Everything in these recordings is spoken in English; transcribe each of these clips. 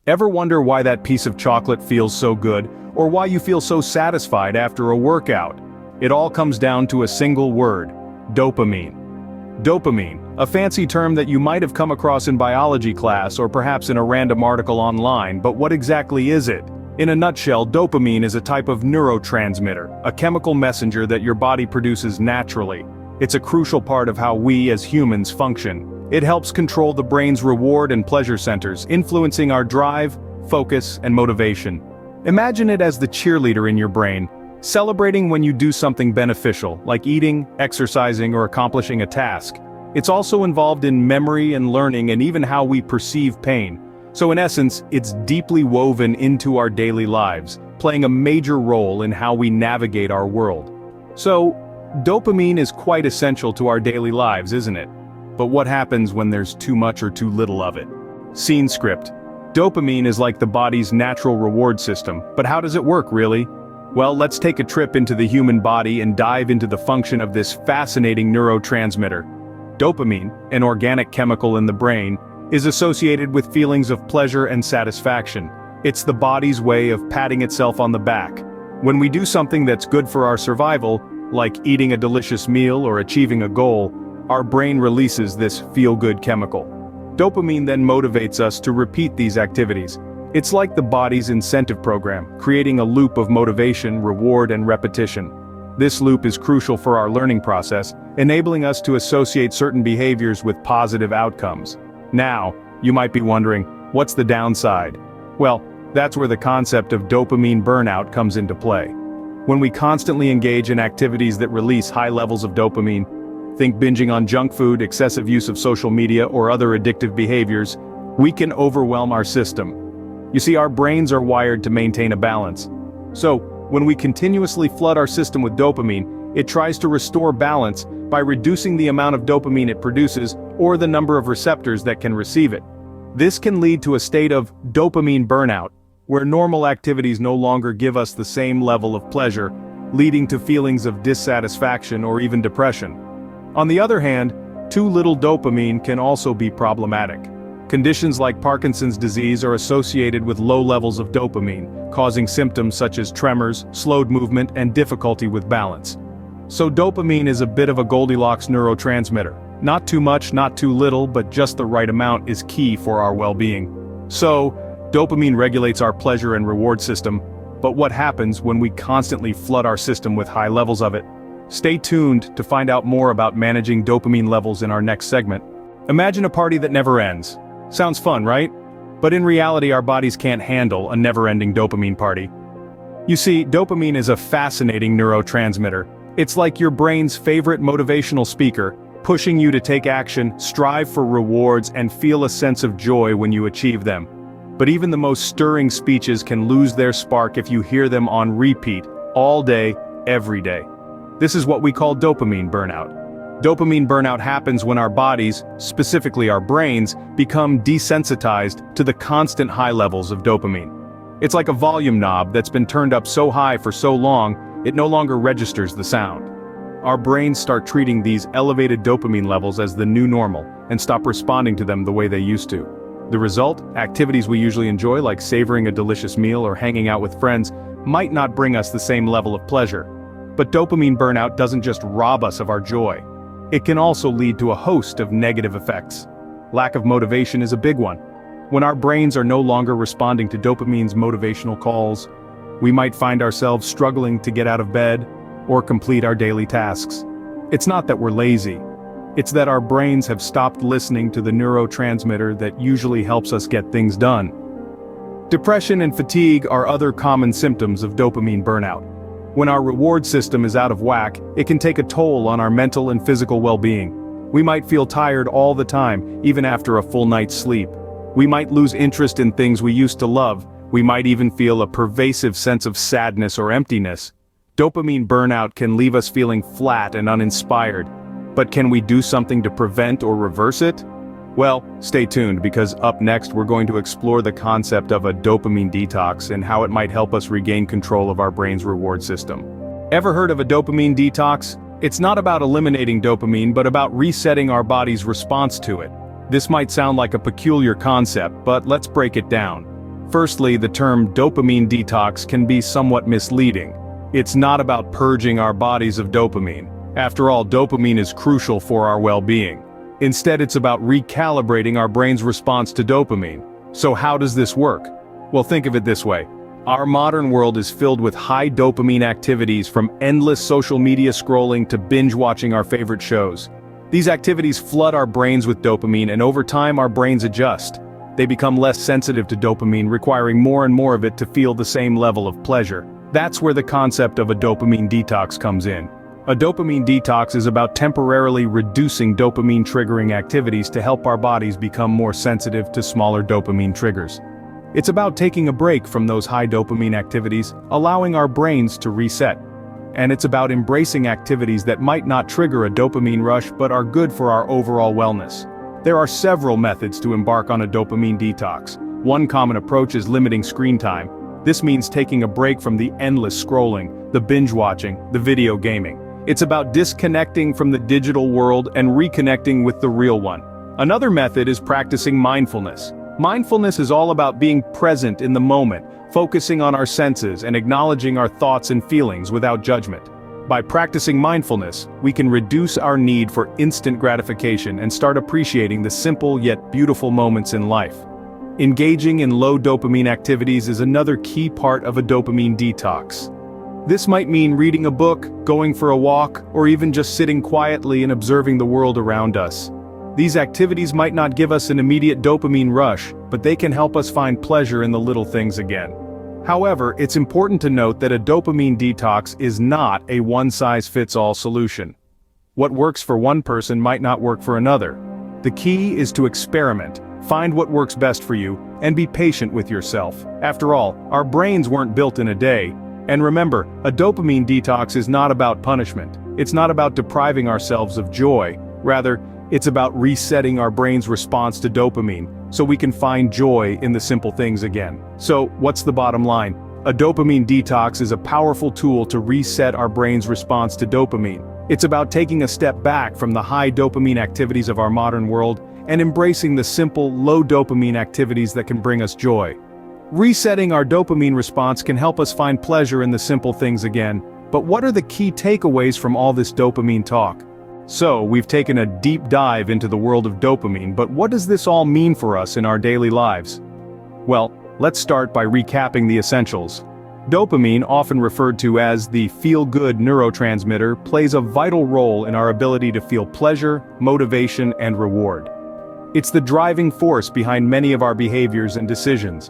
Ever wonder why that piece of chocolate feels so good, or why you feel so satisfied after a workout? It all comes down to a single word: dopamine. Dopamine, a fancy term that you might have come across in biology class or perhaps in a random article online, but what exactly is it? In a nutshell, dopamine is a type of neurotransmitter, a chemical messenger that your body produces naturally. It's a crucial part of how we as humans function. It helps control the brain's reward and pleasure centers, influencing our drive, focus, and motivation. Imagine it as the cheerleader in your brain, celebrating when you do something beneficial, like eating, exercising, or accomplishing a task. It's also involved in memory and learning and even how we perceive pain. So in essence, it's deeply woven into our daily lives, playing a major role in how we navigate our world. So, dopamine is quite essential to our daily lives, isn't it? But what happens when there's too much or too little of it? Scene script. Dopamine is like the body's natural reward system, but how does it work really? Well, let's take a trip into the human body and dive into the function of this fascinating neurotransmitter. Dopamine, an organic chemical in the brain, is associated with feelings of pleasure and satisfaction. It's the body's way of patting itself on the back. When we do something that's good for our survival, like eating a delicious meal or achieving a goal, our brain releases this feel-good chemical. Dopamine then motivates us to repeat these activities. It's like the body's incentive program, creating a loop of motivation, reward, and repetition. This loop is crucial for our learning process, enabling us to associate certain behaviors with positive outcomes. Now, you might be wondering, what's the downside? Well, that's where the concept of dopamine burnout comes into play. When we constantly engage in activities that release high levels of dopamine, think binging on junk food, excessive use of social media, or other addictive behaviors, we can overwhelm our system. You see, our brains are wired to maintain a balance. So, when we continuously flood our system with dopamine, it tries to restore balance by reducing the amount of dopamine it produces or the number of receptors that can receive it. This can lead to a state of dopamine burnout, where normal activities no longer give us the same level of pleasure, leading to feelings of dissatisfaction or even depression. On the other hand, too little dopamine can also be problematic. Conditions like Parkinson's disease are associated with low levels of dopamine, causing symptoms such as tremors, slowed movement, and difficulty with balance. So dopamine is a bit of a Goldilocks neurotransmitter. Not too much, not too little, but just the right amount is key for our well-being. So, dopamine regulates our pleasure and reward system, but what happens when we constantly flood our system with high levels of it? Stay tuned to find out more about managing dopamine levels in our next segment. Imagine a party that never ends. Sounds fun, right? But in reality, our bodies can't handle a never-ending dopamine party. You see, dopamine is a fascinating neurotransmitter. It's like your brain's favorite motivational speaker, pushing you to take action, strive for rewards, and feel a sense of joy when you achieve them. But even the most stirring speeches can lose their spark if you hear them on repeat, all day, every day. This is what we call dopamine burnout. Dopamine burnout happens when our bodies, specifically our brains, become desensitized to the constant high levels of dopamine. It's like a volume knob that's been turned up so high for so long, it no longer registers the sound. Our brains start treating these elevated dopamine levels as the new normal, and stop responding to them the way they used to. The result, activities we usually enjoy like savoring a delicious meal or hanging out with friends, might not bring us the same level of pleasure. But dopamine burnout doesn't just rob us of our joy. It can also lead to a host of negative effects. Lack of motivation is a big one. When our brains are no longer responding to dopamine's motivational calls, we might find ourselves struggling to get out of bed or complete our daily tasks. It's not that we're lazy. It's that our brains have stopped listening to the neurotransmitter that usually helps us get things done. Depression and fatigue are other common symptoms of dopamine burnout. When our reward system is out of whack, it can take a toll on our mental and physical well-being. We might feel tired all the time, even after a full night's sleep. We might lose interest in things we used to love. We might even feel a pervasive sense of sadness or emptiness. Dopamine burnout can leave us feeling flat and uninspired. But can we do something to prevent or reverse it? Well, stay tuned, because up next we're going to explore the concept of a dopamine detox and how it might help us regain control of our brain's reward system. Ever heard of a dopamine detox? It's not about eliminating dopamine, but about resetting our body's response to it. This might sound like a peculiar concept, but let's break it down. Firstly, the term dopamine detox can be somewhat misleading. It's not about purging our bodies of dopamine. After all, dopamine is crucial for our well-being. Instead, it's about recalibrating our brain's response to dopamine. So how does this work? Well, think of it this way. Our modern world is filled with high dopamine activities, from endless social media scrolling to binge-watching our favorite shows. These activities flood our brains with dopamine, and over time our brains adjust. They become less sensitive to dopamine, requiring more and more of it to feel the same level of pleasure. That's where the concept of a dopamine detox comes in. A dopamine detox is about temporarily reducing dopamine-triggering activities to help our bodies become more sensitive to smaller dopamine triggers. It's about taking a break from those high dopamine activities, allowing our brains to reset. And it's about embracing activities that might not trigger a dopamine rush but are good for our overall wellness. There are several methods to embark on a dopamine detox. One common approach is limiting screen time. This means taking a break from the endless scrolling, the binge-watching, the video gaming. It's about disconnecting from the digital world and reconnecting with the real one. Another method is practicing mindfulness. Mindfulness is all about being present in the moment, focusing on our senses and acknowledging our thoughts and feelings without judgment. By practicing mindfulness, we can reduce our need for instant gratification and start appreciating the simple yet beautiful moments in life. Engaging in low dopamine activities is another key part of a dopamine detox. This might mean reading a book, going for a walk, or even just sitting quietly and observing the world around us. These activities might not give us an immediate dopamine rush, but they can help us find pleasure in the little things again. However, it's important to note that a dopamine detox is not a one-size-fits-all solution. What works for one person might not work for another. The key is to experiment, find what works best for you, and be patient with yourself. After all, our brains weren't built in a day. And remember, a dopamine detox is not about punishment. It's not about depriving ourselves of joy. Rather, it's about resetting our brain's response to dopamine, so we can find joy in the simple things again. So, what's the bottom line? A dopamine detox is a powerful tool to reset our brain's response to dopamine. It's about taking a step back from the high dopamine activities of our modern world and embracing the simple, low dopamine activities that can bring us joy. Resetting our dopamine response can help us find pleasure in the simple things again. But what are the key takeaways from all this dopamine talk? So, we've taken a deep dive into the world of dopamine, but what does this all mean for us in our daily lives? Well, let's start by recapping the essentials. Dopamine, often referred to as the feel-good neurotransmitter, plays a vital role in our ability to feel pleasure, motivation, and reward. It's the driving force behind many of our behaviors and decisions.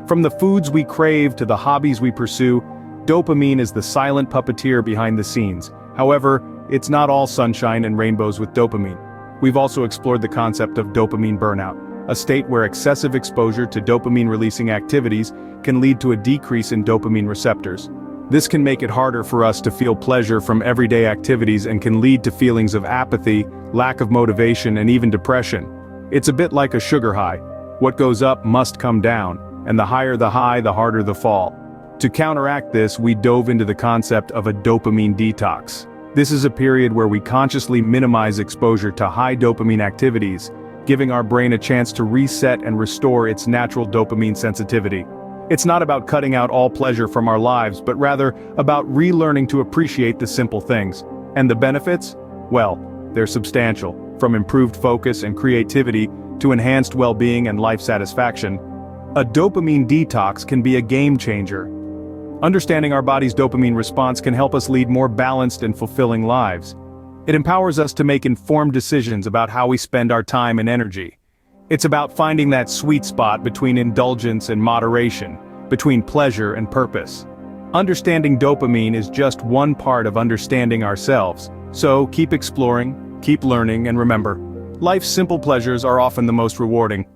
From the foods we crave to the hobbies we pursue, dopamine is the silent puppeteer behind the scenes. However, it's not all sunshine and rainbows with dopamine. We've also explored the concept of dopamine burnout, a state where excessive exposure to dopamine-releasing activities can lead to a decrease in dopamine receptors. This can make it harder for us to feel pleasure from everyday activities and can lead to feelings of apathy, lack of motivation, and even depression. It's a bit like a sugar high. What goes up must come down, and the higher the high, the harder the fall. To counteract this, we dove into the concept of a dopamine detox. This is a period where we consciously minimize exposure to high dopamine activities, giving our brain a chance to reset and restore its natural dopamine sensitivity. It's not about cutting out all pleasure from our lives, but rather about relearning to appreciate the simple things. And the benefits? Well, they're substantial, from improved focus and creativity to enhanced well-being and life satisfaction. A dopamine detox can be a game changer. Understanding our body's dopamine response can help us lead more balanced and fulfilling lives. It empowers us to make informed decisions about how we spend our time and energy. It's about finding that sweet spot between indulgence and moderation, between pleasure and purpose. Understanding dopamine is just one part of understanding ourselves. So keep exploring, keep learning, and remember, life's simple pleasures are often the most rewarding.